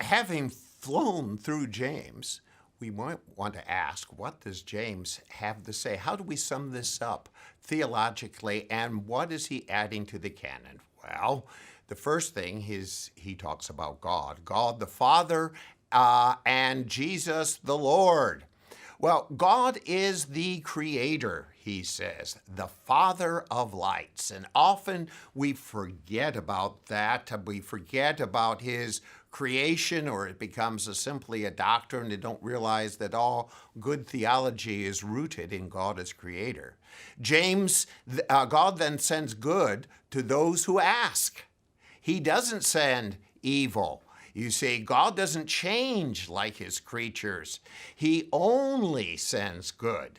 Having flown through James, we might want to ask, what does James have to say? How do we sum this up theologically, and what is he adding to the canon? Well, the first thing is he talks about God the Father, and Jesus the Lord. Well, God is the creator, he says, the Father of lights. And often we forget about that. We forget about his creation, or it becomes simply a doctrine and don't realize that all good theology is rooted in God as creator. God then sends good to those who ask. He doesn't send evil. You see, God doesn't change like his creatures. He only sends good.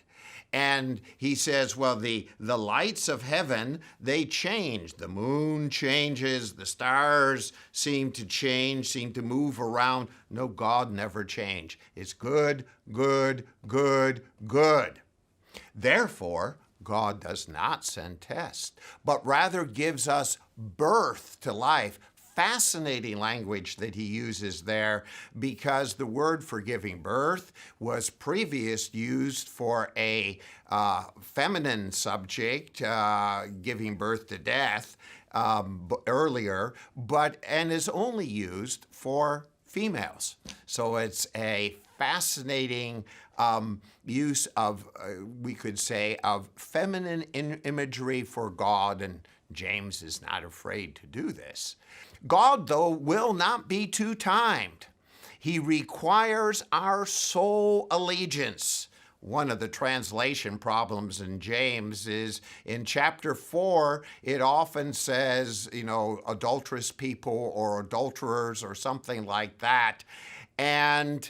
And he says, well, the lights of heaven, they change. The moon changes, the stars seem to change, seem to move around. No, God never changes. It's good, good, good, good. Therefore, God does not send tests, but rather gives us birth to life. Fascinating language that he uses there, because the word for giving birth was previous used for a feminine subject, giving birth to death earlier, and is only used for females. So it's a fascinating use of, we could say, of feminine imagery for God, and James is not afraid to do this. God, though, will not be two-timed. He requires our sole allegiance. One of the translation problems in James is in chapter 4, it often says, adulterous people or adulterers or something like that. And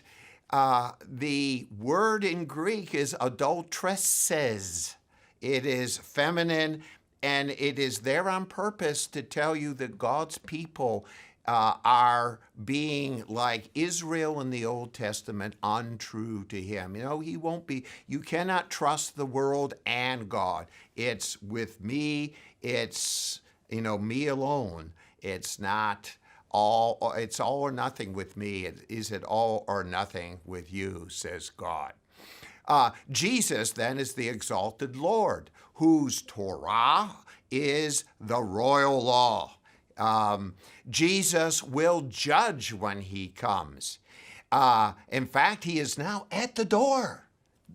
the word in Greek is adulteresses. It is feminine, and it is there on purpose to tell you that God's people are being like Israel in the Old Testament, untrue to him. He won't be. You cannot trust the world and God. It's with me. It's, me alone. It's not all. It's all or nothing with me. Is it all or nothing with you, says God. Jesus, then, is the exalted Lord, whose Torah is the royal law. Jesus will judge when he comes. In fact, he is now at the door.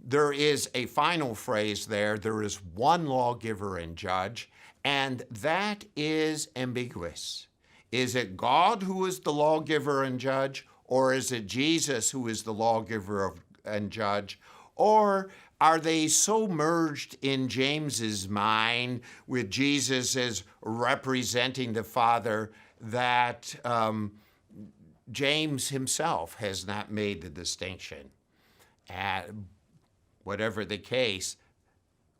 There is a final phrase there. There is one lawgiver and judge, and that is ambiguous. Is it God who is the lawgiver and judge, or is it Jesus who is the lawgiver and judge? Or are they so merged in James's mind with Jesus as representing the Father that James himself has not made the distinction? Whatever the case,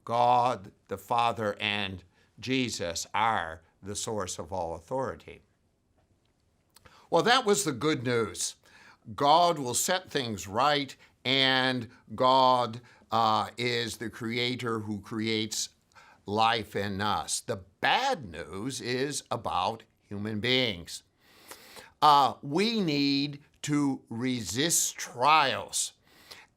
God, the Father, and Jesus are the source of all authority. Well, that was the good news. God will set things right, and God is the creator who creates life in us. The bad news is about human beings. We need to resist trials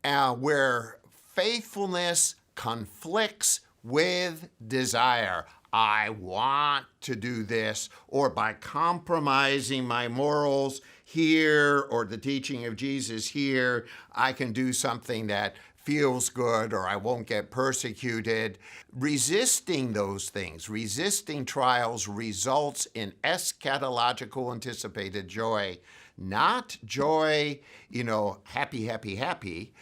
where faithfulness conflicts with desire. I want to do this, or by compromising my morals here or the teaching of Jesus here, I can do something that feels good, or I won't get persecuted. Resisting those things, resisting trials, results in eschatological anticipated joy. Not joy, happy, happy, happy,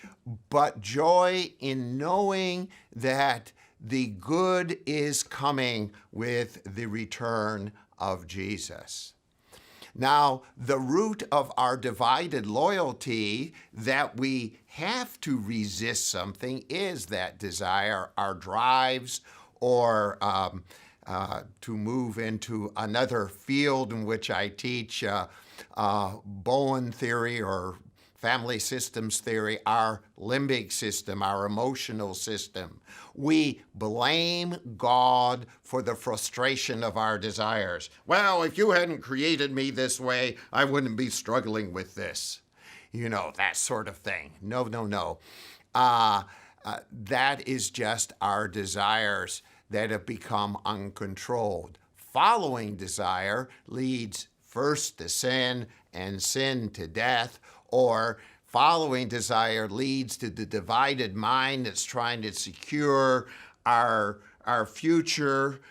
but joy in knowing that the good is coming with the return of Jesus. Now, the root of our divided loyalty, that we have to resist something, is that desire, our drives, or to move into another field in which I teach Bowen theory, or family systems theory, our limbic system, our emotional system. We blame God for the frustration of our desires. Well, if you hadn't created me this way, I wouldn't be struggling with this. You know, that sort of thing. No, no, no. That is just our desires that have become uncontrolled. Following desire leads first to sin and sin to death, or following desire leads to the divided mind that's trying to secure our future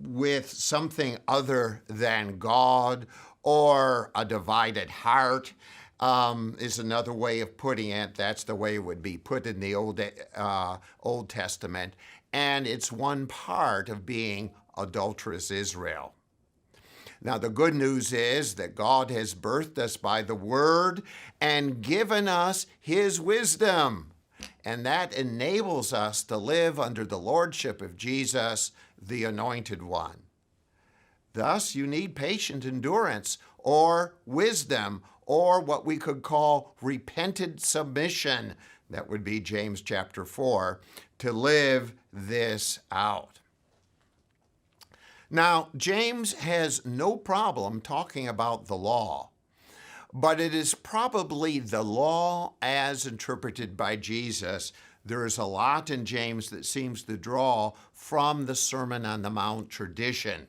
with something other than God, or a divided heart is another way of putting it. That's the way it would be put in the Old Testament. And it's one part of being adulterous Israel. Now, the good news is that God has birthed us by the Word and given us His wisdom. And that enables us to live under the lordship of Jesus, the Anointed One. Thus, you need patient endurance or wisdom, or what we could call repentant submission. That would be James chapter 4, to live this out. Now, James has no problem talking about the law, but it is probably the law as interpreted by Jesus. There is a lot in James that seems to draw from the Sermon on the Mount tradition.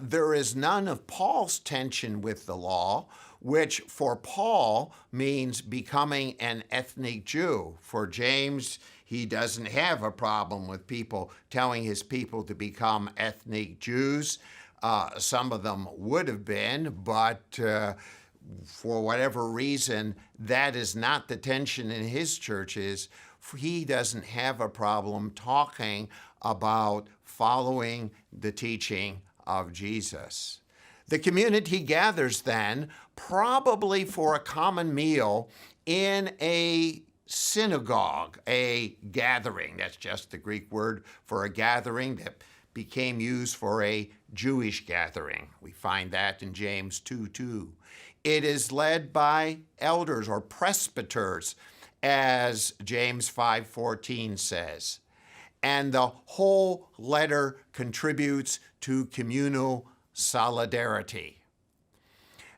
There is none of Paul's tension with the law, which for Paul means becoming an ethnic Jew. For James, he doesn't have a problem with people telling his people to become ethnic Jews. Some of them would have been, but for whatever reason, that is not the tension in his churches. He doesn't have a problem talking about following the teaching of Jesus. The community gathers then, probably for a common meal in a synagogue, a gathering. That's just the Greek word for a gathering that became used for a Jewish gathering. We find that in James 2:2. It is led by elders or presbyters, as James 5:14 says. And the whole letter contributes to communal solidarity.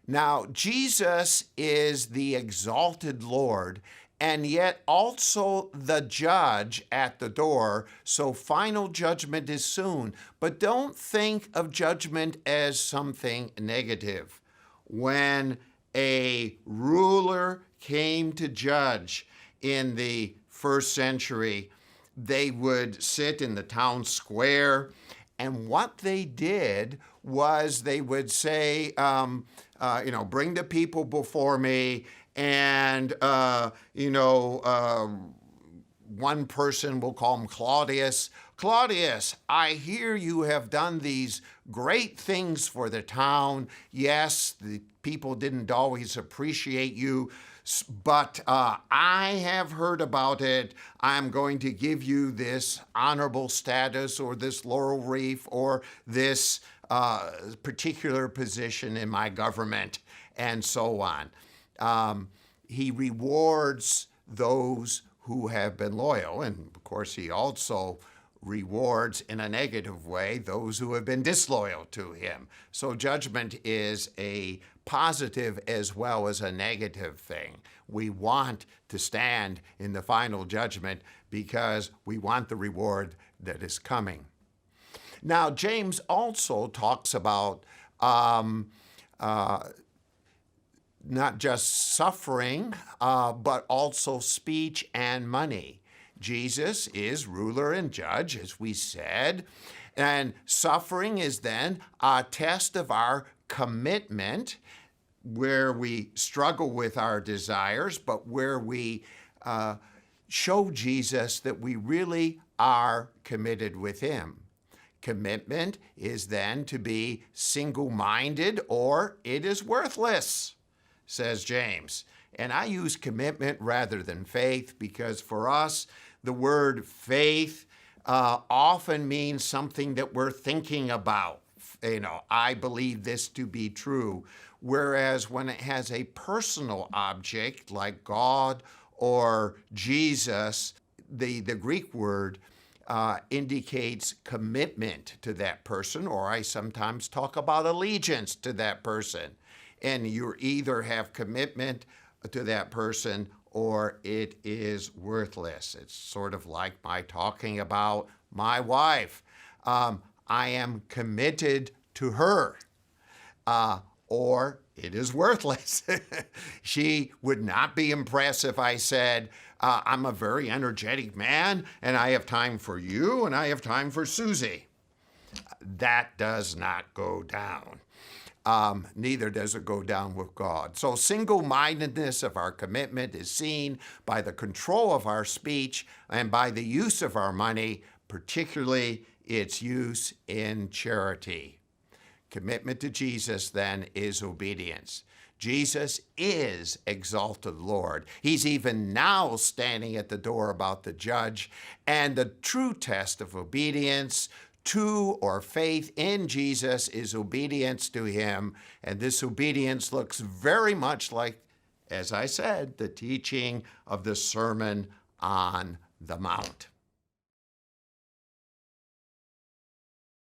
Now, Jesus is the exalted Lord, and yet also the judge at the door, so final judgment is soon. But don't think of judgment as something negative. When a ruler came to judge in the first century, they would sit in the town square, and what they did was they would say, bring the people before me, and, one person, will call him Claudius. Claudius, I hear you have done these great things for the town. Yes, the people didn't always appreciate you, but I have heard about it. I'm going to give you this honorable status or this laurel wreath or this particular position in my government, and so on. He rewards those who have been loyal, and of course he also rewards in a negative way those who have been disloyal to him. So judgment is a positive as well as a negative thing. We want to stand in the final judgment because we want the reward that is coming. Now, James also talks about not just suffering, but also speech and money. Jesus is ruler and judge, as we said, and suffering is then a test of our commitment, where we struggle with our desires, but where we show Jesus that we really are committed with him. Commitment is then to be single-minded, or it is worthless, says James. And I use commitment rather than faith because for us, the word faith often means something that we're thinking about. I believe this to be true. Whereas when it has a personal object like God or Jesus, the Greek word indicates commitment to that person, or I sometimes talk about allegiance to that person. And you either have commitment to that person or it is worthless. It's sort of like my talking about my wife. I am committed to her, or it is worthless. She would not be impressed if I said, I'm a very energetic man and I have time for you and I have time for Susie. That does not go down. Neither does it go down with God. So single-mindedness of our commitment is seen by the control of our speech and by the use of our money, particularly its use in charity. Commitment to Jesus, then, is obedience. Jesus is exalted Lord. He's even now standing at the door about the judge, and the true test of obedience to or faith in Jesus is obedience to him, and this obedience looks very much like, as I said, the teaching of the Sermon on the Mount.